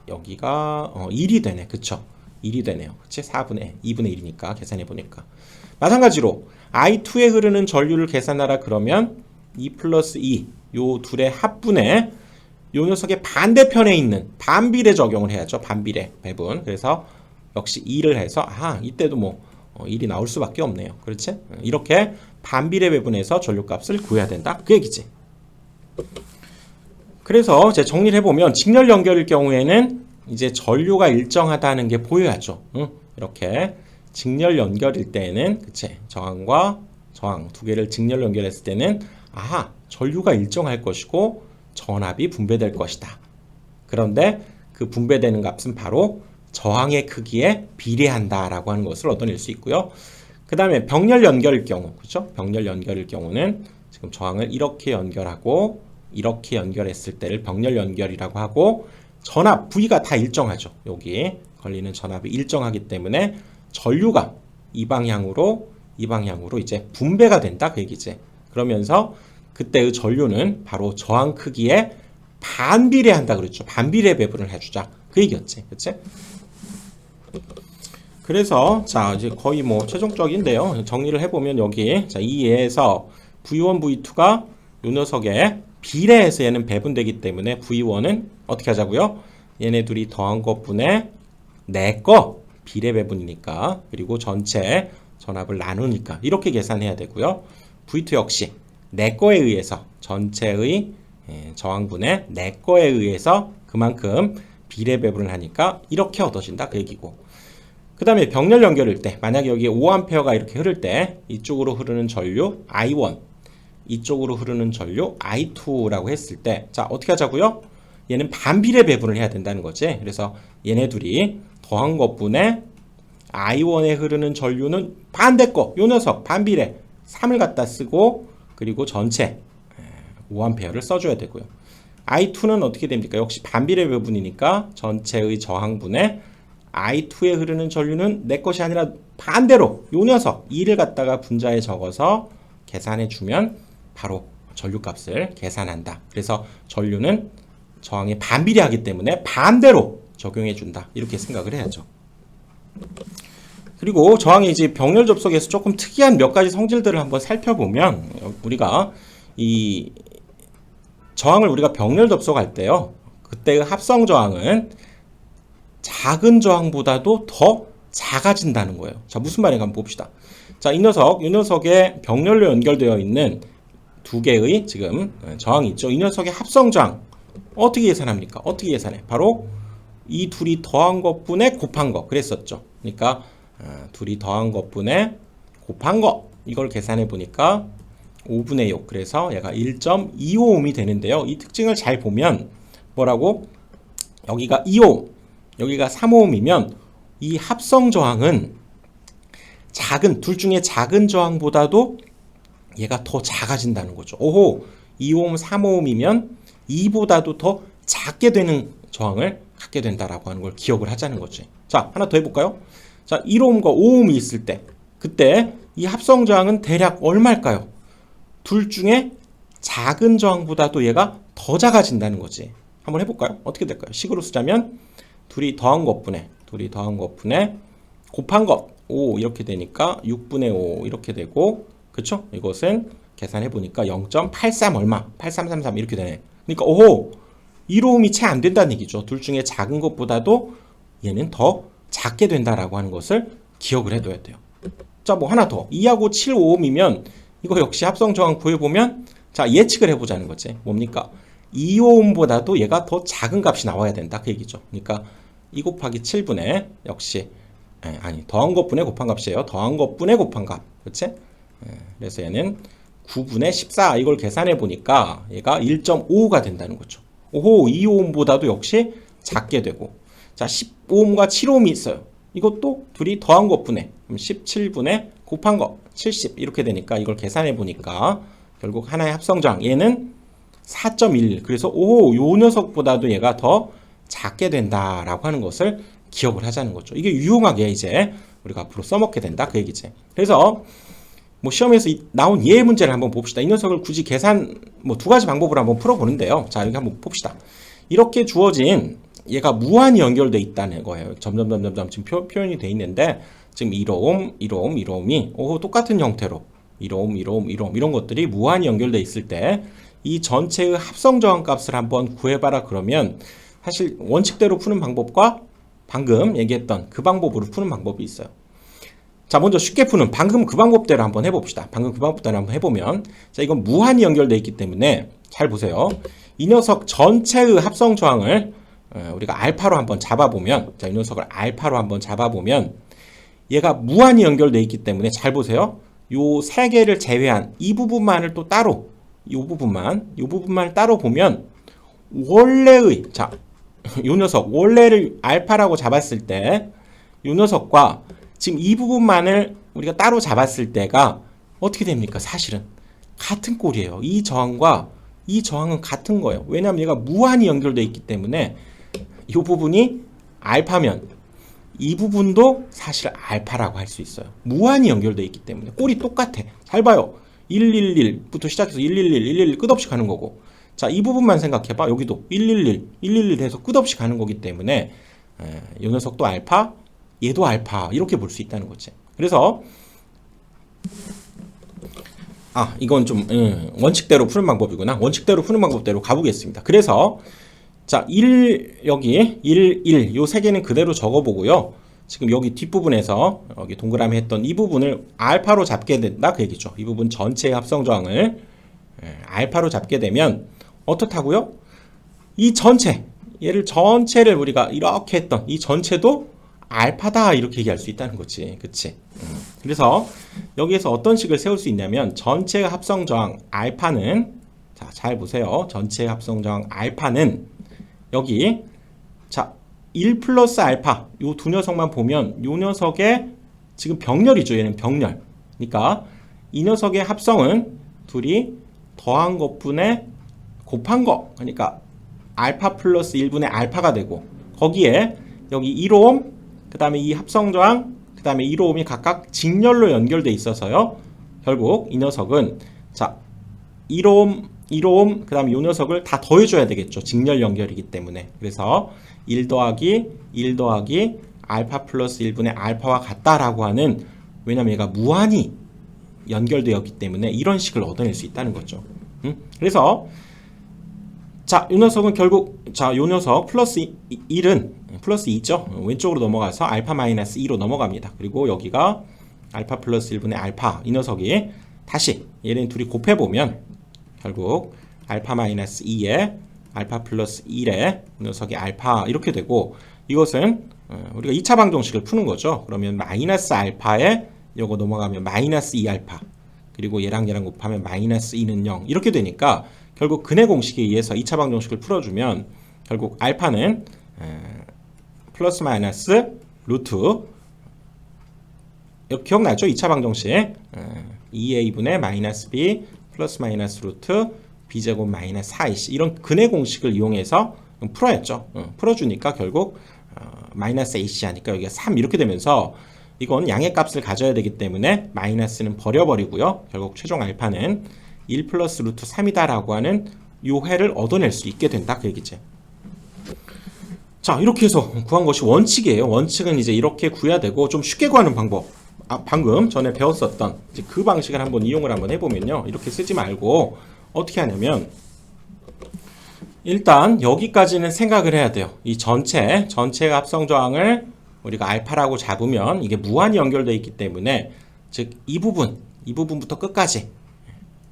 여기가 1이 되네. 그쵸. 1이 되네요. 그치? 2분의 1이니까 계산해보니까. 마찬가지로 I2에 흐르는 전류를 계산하라 그러면 2 플러스 2, 요 둘의 합분에 요 녀석의 반대편에 있는 반비례 적용을 해야죠. 반비례 배분. 그래서 역시 2를 해서 이때도 뭐 1이 나올 수밖에 없네요. 그렇지? 이렇게 반비례 배분해서 전류값을 구해야 된다. 그 얘기지. 그래서 이제 정리를 해보면 직렬 연결일 경우에는 이제 전류가 일정하다는 게 보여야죠. 이렇게 직렬 연결일 때는 그치? 저항과 저항 두 개를 직렬 연결했을 때는 전류가 일정할 것이고 전압이 분배될 것이다. 그런데 그 분배되는 값은 바로 저항의 크기에 비례한다라고 하는 것을 얻어낼 수 있고요. 그 다음에 병렬 연결일 경우, 그렇죠? 병렬 연결일 경우는 지금 저항을 이렇게 연결하고 이렇게 연결했을 때를 병렬 연결이라고 하고 전압 V가 다 일정하죠. 여기 걸리는 전압이 일정하기 때문에 전류가 이 방향으로 이제 분배가 된다 그 얘기지. 그러면서 그때의 전류는 바로 저항 크기에 반비례한다 그랬죠. 반비례 배분을 해주자 그 얘기였지. 그치? 그래서 자 이제 거의 뭐 최종적인데요. 정리를 해보면 여기 자 이 예에서 V1, V2가 요 녀석에 비례해서 얘는 배분되기 때문에 V1은 어떻게 하자고요? 얘네 둘이 더한 것분에 내 거 비례 배분이니까 그리고 전체 전압을 나누니까 이렇게 계산해야 되고요. V2 역시 내 거에 의해서 전체의 저항분에 내 거에 의해서 그만큼 비례 배분을 하니까 이렇게 얻어진다 그 얘기고. 그 다음에 병렬 연결일 때 만약에 여기 5A가 이렇게 흐를 때 이쪽으로 흐르는 전류 I1 이쪽으로 흐르는 전류 I2라고 했을 때 자 어떻게 하자고요? 얘는 반비례 배분을 해야 된다는 거지. 그래서 얘네 둘이 더한 것분에 I1에 흐르는 전류는 반대 거 요 녀석 반비례 3을 갖다 쓰고 그리고 전체 5A를 써줘야 되고요. I2는 어떻게 됩니까? 역시 반비례 배분이니까 전체의 저항분에 I2에 흐르는 전류는 내 것이 아니라 반대로 요 녀석 2를 갖다가 분자에 적어서 계산해 주면 바로 전류값을 계산한다. 그래서 전류는 저항에 반비례하기 때문에 반대로 적용해 준다. 이렇게 생각을 해야죠. 그리고 저항의 이제 병렬 접속에서 조금 특이한 몇 가지 성질들을 한번 살펴보면 우리가 이 저항을 우리가 병렬 접속할 때요. 그때의 합성 저항은 작은 저항보다도 더 작아진다는 거예요. 자, 무슨 말인가 한번 봅시다. 자, 이 녀석에 병렬로 연결되어 있는 두 개의 지금 저항이 있죠. 이 녀석의 합성 저항 어떻게 계산합니까? 어떻게 계산해? 바로 이 둘이 더한 것분에 곱한 거 그랬었죠. 그러니까 둘이 더한 것분에 곱한 거 이걸 계산해 보니까 5분의 6 그래서 얘가 1.25ohm이 되는데요. 이 특징을 잘 보면 뭐라고? 여기가 2ohm 여기가 3ohm이면 이 합성 저항은 둘 중에 작은 저항보다도 얘가 더 작아진다는 거죠. 2ohm, 3ohm이면 2보다도 더 작게 되는 저항을 갖게 된다라고 하는 걸 기억을 하자는 거지. 자, 하나 더 해볼까요? 자, 1ohm과 5ohm이 있을 때 그때 이 합성 저항은 대략 얼마일까요? 둘 중에 작은 저항보다도 얘가 더 작아진다는 거지. 한번 해볼까요? 어떻게 될까요? 식으로 쓰자면 둘이 더한 것분에 곱한 것 5 이렇게 되니까 6분의 5 이렇게 되고 그쵸? 이것은 계산해 보니까 0.83 얼마 8333 이렇게 되네. 그러니까 1ohm이 채 안 된다는 얘기죠. 둘 중에 작은 것보다도 얘는 더 작게 된다라고 하는 것을 기억을 해둬야 돼요. 자, 뭐 하나 더 2하고 7ohm이면 이거 역시 합성 저항 구해보면 자 예측을 해보자는 거지. 뭡니까? 2ohm보다도 얘가 더 작은 값이 나와야 된다 그 얘기죠. 그러니까 2 곱하기 7분의 역시 더한 것분의 곱한 값이에요. 더한 것분의 곱한 값 그렇지? 그래서 얘는 9분의 14 이걸 계산해 보니까 얘가 1.55가 된다는 거죠. 2ohm보다도 역시 작게 되고 자 10ohm과 7ohm이 있어요. 이것도 둘이 더한 것분의 17분의 곱한 거 70 이렇게 되니까 이걸 계산해 보니까 결국 하나의 합성저항 얘는 4.1 그래서 요 녀석보다도 얘가 더 작게 된다라고 하는 것을 기억을 하자는 거죠. 이게 유용하게 이제 우리가 앞으로 써먹게 된다 그 얘기지. 그래서 뭐 시험에서 나온 예의 문제를 한번 봅시다. 이 녀석을 굳이 계산 뭐 두 가지 방법으로 한번 풀어보는데요. 자, 여기 한번 봅시다. 이렇게 주어진 얘가 무한히 연결돼 있다는 거예요. 점점 지금 표현이 돼 있는데 지금 1옴, 1옴, 1옴이 똑같은 형태로 1옴, 1옴, 1옴 이런 것들이 무한히 연결돼 있을 때 이 전체의 합성 저항 값을 한번 구해봐라 그러면 사실 원칙대로 푸는 방법과 방금 얘기했던 그 방법으로 푸는 방법이 있어요. 자, 먼저 쉽게 푸는 방금 그 방법대로 한번 해봅시다. 방금 그 방법대로 한번 해보면 자, 이건 무한히 연결돼 있기 때문에 잘 보세요. 이 녀석 전체의 합성 저항을 우리가 알파로 한번 잡아보면 자, 이 녀석을 알파로 한번 잡아보면 얘가 무한히 연결돼 있기 때문에 잘 보세요. 요 세 개를 제외한 이 부분만을 또 따로 요 부분만 따로 보면 원래의 자, 요 녀석 원래를 알파라고 잡았을 때 요 녀석과 지금 이 부분만을 우리가 따로 잡았을 때가 어떻게 됩니까? 사실은 같은 꼴이에요. 이 저항과 이 저항은 같은 거예요. 왜냐하면 얘가 무한히 연결되어 있기 때문에 이 부분이 알파면 이 부분도 사실 알파라고 할 수 있어요. 무한히 연결되어 있기 때문에 꼴이 똑같아. 잘 봐요. 111부터 시작해서 111 끝없이 가는 거고 자, 이 부분만 생각해봐. 여기도 111 해서 끝없이 가는 거기 때문에 이 녀석도 알파 얘도 알파 이렇게 볼 수 있다는 거지. 그래서 이건 좀 원칙대로 푸는 방법이구나. 원칙대로 푸는 방법대로 가보겠습니다. 그래서 자, 1 여기 1 요 세 개는 그대로 적어보고요. 지금 여기 뒷부분에서 여기 동그라미 했던 이 부분을 알파로 잡게 된다 그 얘기죠. 이 부분 전체의 합성 저항을 알파로 잡게 되면 어떻다고요? 이 전체 얘를 전체를 우리가 이렇게 했던 이 전체도 알파다 이렇게 얘기할 수 있다는 거지. 그치? 그래서 여기에서 어떤 식을 세울 수 있냐면 전체의 합성 저항 알파는 자, 잘 보세요. 전체의 합성 저항 알파는 여기 자, 1 플러스 알파 요 두 녀석만 보면 요 녀석의 지금 병렬이죠. 얘는 병렬. 그러니까 이 녀석의 합성은 둘이 더한 것분의 곱한 거. 그러니까 알파 플러스 1분의 알파가 되고 거기에 여기 1옴 그 다음에 이 합성저항 그 다음에 1옴이 각각 직렬로 연결돼 있어서요. 결국 이 녀석은 자 1옴 그 다음에 이 녀석을 다 더해줘야 되겠죠. 직렬 연결이기 때문에. 그래서 1 더하기 알파 플러스 1분의 알파와 같다라고 하는 왜냐면 얘가 무한히 연결되었기 때문에 이런 식을 얻어낼 수 있다는 거죠. 그래서 자, 이 녀석은 결국 자, 이 녀석 플러스 1은 플러스 2죠. 왼쪽으로 넘어가서 알파 마이너스 2로 넘어갑니다. 그리고 여기가 알파 플러스 1분의 알파 이 녀석이 다시 얘네 둘이 곱해보면 결국 알파 마이너스 2에 알파 플러스 1에 이 녀석이 알파 이렇게 되고 이것은 우리가 2차 방정식을 푸는 거죠. 그러면 마이너스 알파에 요거 넘어가면 마이너스 2알파 그리고 얘랑 곱하면 마이너스 2는 0 이렇게 되니까 결국 근해 공식에 의해서 2차 방정식을 풀어주면 결국 알파는 플러스 마이너스 루트 기억나죠? 2차 방정식 2a분의 마이너스 b 플러스 마이너스 루트 b제곱 마이너스 4ac 이런 근해 공식을 이용해서 풀어야죠. 풀어주니까 결국 마이너스 ac 하니까 여기가 3 이렇게 되면서 이건 양의 값을 가져야 되기 때문에 마이너스는 버려버리고요. 결국 최종 알파는 1 플러스 루트 3이다 라고 하는 요 해를 얻어낼 수 있게 된다 그 얘기지. 자, 이렇게 해서 구한 것이 원칙이에요. 원칙은 이제 이렇게 구해야 되고 좀 쉽게 구하는 방법 방금 전에 배웠었던 이제 그 방식을 한번 이용을 한번 해보면요. 이렇게 쓰지 말고 어떻게 하냐면 일단 여기까지는 생각을 해야 돼요. 이 전체의 합성 저항을 우리가 알파라고 잡으면 이게 무한히 연결되어 있기 때문에 즉 이 부분부터 끝까지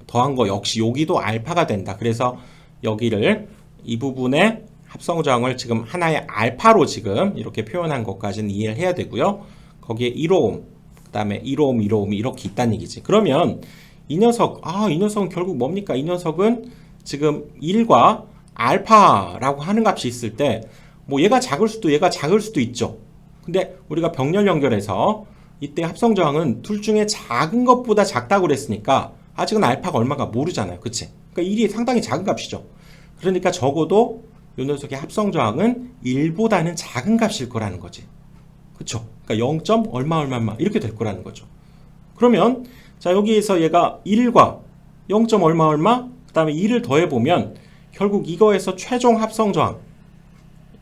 더한 거 역시 여기도 알파가 된다. 그래서 여기를 이 부분의 합성 저항을 지금 하나의 알파로 지금 이렇게 표현한 것까지는 이해를 해야 되고요. 거기에 1옴, 그 다음에 1옴이 이렇게 있다는 얘기지. 그러면 이 녀석은 결국 뭡니까? 이 녀석은 지금 1과 알파라고 하는 값이 있을 때 뭐 얘가 작을 수도 있죠. 근데 우리가 병렬 연결해서 이때 합성 저항은 둘 중에 작은 것보다 작다고 그랬으니까 아직은 알파가 얼마가 모르잖아요. 그치? 그러니까 1이 상당히 작은 값이죠. 그러니까 적어도 이 녀석의 합성 저항은 1보다는 작은 값일 거라는 거지. 그쵸? 그러니까 0. 얼마 얼마 얼마 이렇게 될 거라는 거죠. 그러면 자 여기에서 얘가 1과 0. 얼마 얼마 그 다음에 2를 더해보면 결국 이거에서 최종 합성 저항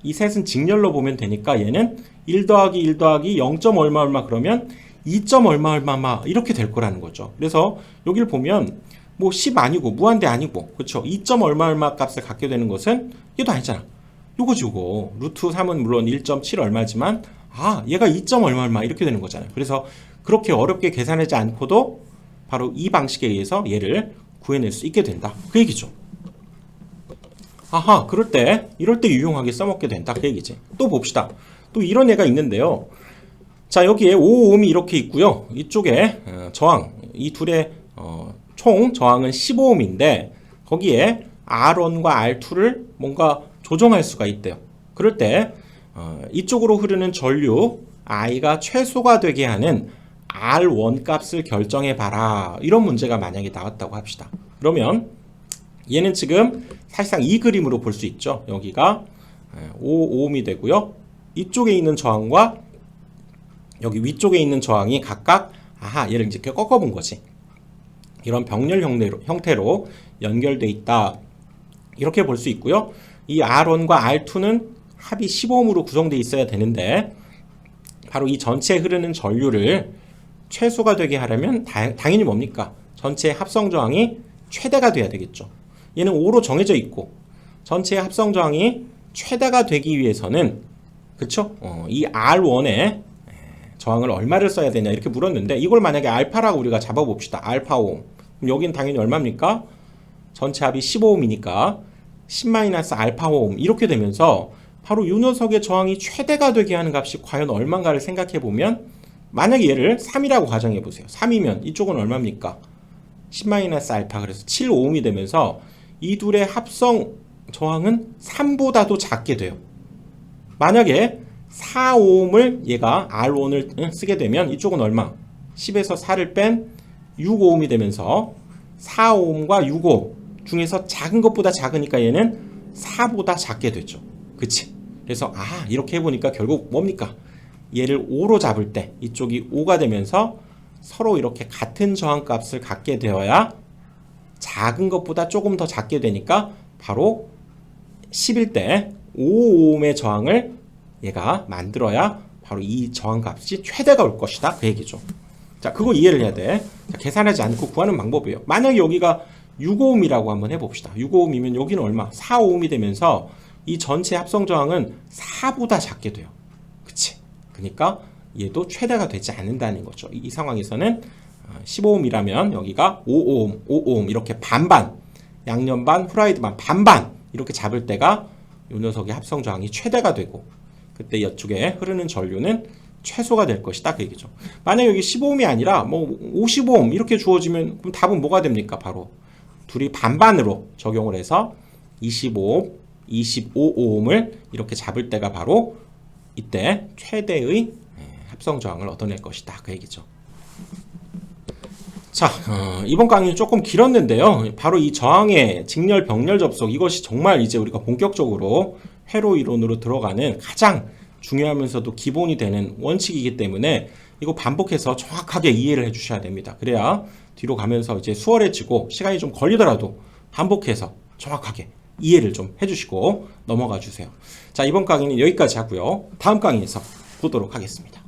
이 셋은 직렬로 보면 되니까 얘는 1 더하기 1 더하기 0. 얼마 얼마 그러면 2. 얼마 얼마 얼마 이렇게 될 거라는 거죠. 그래서 여기를 보면 뭐 10 아니고 무한대 아니고 그렇죠. 2. 얼마 얼마 값을 갖게 되는 것은 얘도 아니잖아. 요거지 요거. 루트 3은 물론 1.7 얼마지만 얘가 2. 얼마 얼마 이렇게 되는 거잖아요. 그래서 그렇게 어렵게 계산하지 않고도 바로 이 방식에 의해서 얘를 구해낼 수 있게 된다. 그 얘기죠. 이럴 때 유용하게 써먹게 된다. 그 얘기지. 또 봅시다. 또 이런 애가 있는데요. 자, 여기에 5ohm이 이렇게 있고요. 이쪽에 저항, 이 둘의 총 저항은 15ohm인데 거기에 R1과 R2를 뭔가 조정할 수가 있대요. 그럴 때 이쪽으로 흐르는 전류 I가 최소가 되게 하는 R1 값을 결정해 봐라. 이런 문제가 만약에 나왔다고 합시다. 그러면 얘는 지금 사실상 이 그림으로 볼 수 있죠. 여기가 5ohm이 되고요. 이쪽에 있는 저항과 여기 위쪽에 있는 저항이 각각 얘를 이제 꺾어 본 거지. 이런 병렬 형태로 연결돼 있다. 이렇게 볼 수 있고요. 이 R1과 R2는 합이 15ohm으로 구성되어 있어야 되는데 바로 이 전체에 흐르는 전류를 최소가 되게 하려면 당연히 뭡니까? 전체의 합성 저항이 최대가 돼야 되겠죠. 얘는 5로 정해져 있고 전체의 합성 저항이 최대가 되기 위해서는 그쵸? 이 R1의 저항을 얼마를 써야 되냐 이렇게 물었는데 이걸 만약에 알파라고 우리가 잡아봅시다. 알파 오hm. 그럼 여긴 당연히 얼마입니까? 전체 합이 15ohm이니까 10-알파 오hm 이렇게 되면서 바로 이 녀석의 저항이 최대가 되게 하는 값이 과연 얼마인가를 생각해 보면 만약에 얘를 3이라고 가정해 보세요. 3이면 이쪽은 얼마입니까? 10-알파 그래서 7ohm이 되면서 이 둘의 합성 저항은 3보다도 작게 돼요. 만약에 4ohm을 얘가 R1을 쓰게 되면 이쪽은 얼마? 10에서 4를 뺀 6ohm이 되면서 4ohm과 6ohm 중에서 작은 것보다 작으니까 얘는 4보다 작게 되죠. 그치? 그래서 이렇게 해보니까 결국 뭡니까? 얘를 5로 잡을 때 이쪽이 5가 되면서 서로 이렇게 같은 저항값을 갖게 되어야 작은 것보다 조금 더 작게 되니까 바로 10일 때 5ohm의 저항을 얘가 만들어야 바로 이 저항값이 최대가 올 것이다. 그 얘기죠. 자, 그거 이해를 해야 돼. 자, 계산하지 않고 구하는 방법이에요. 만약에 여기가 6ohm이라고 한번 해봅시다. 6ohm이면 여기는 얼마? 4ohm이 되면서 이 전체 합성 저항은 4보다 작게 돼요. 그치? 그러니까 얘도 최대가 되지 않는다는 거죠. 이 상황에서는 15ohm이라면 여기가 5ohm 이렇게 반반, 양념 반, 후라이드 반, 반반 이렇게 잡을 때가 이 녀석의 합성 저항이 최대가 되고 그때 이쪽에 흐르는 전류는 최소가 될 것이다. 그 얘기죠. 만약 여기 15ohm이 아니라 뭐 50ohm 이렇게 주어지면 그럼 답은 뭐가 됩니까? 바로 둘이 반반으로 적용을 해서 25ohm, 25ohm을 이렇게 잡을 때가 바로 이때 최대의 합성 저항을 얻어낼 것이다. 그 얘기죠. 자, 이번 강의는 조금 길었는데요. 바로 이 저항의 직렬 병렬 접속 이것이 정말 이제 우리가 본격적으로 회로 이론으로 들어가는 가장 중요하면서도 기본이 되는 원칙이기 때문에 이거 반복해서 정확하게 이해를 해주셔야 됩니다. 그래야 뒤로 가면서 이제 수월해지고 시간이 좀 걸리더라도 반복해서 정확하게 이해를 좀 해주시고 넘어가 주세요. 자, 이번 강의는 여기까지 하고요. 다음 강의에서 보도록 하겠습니다.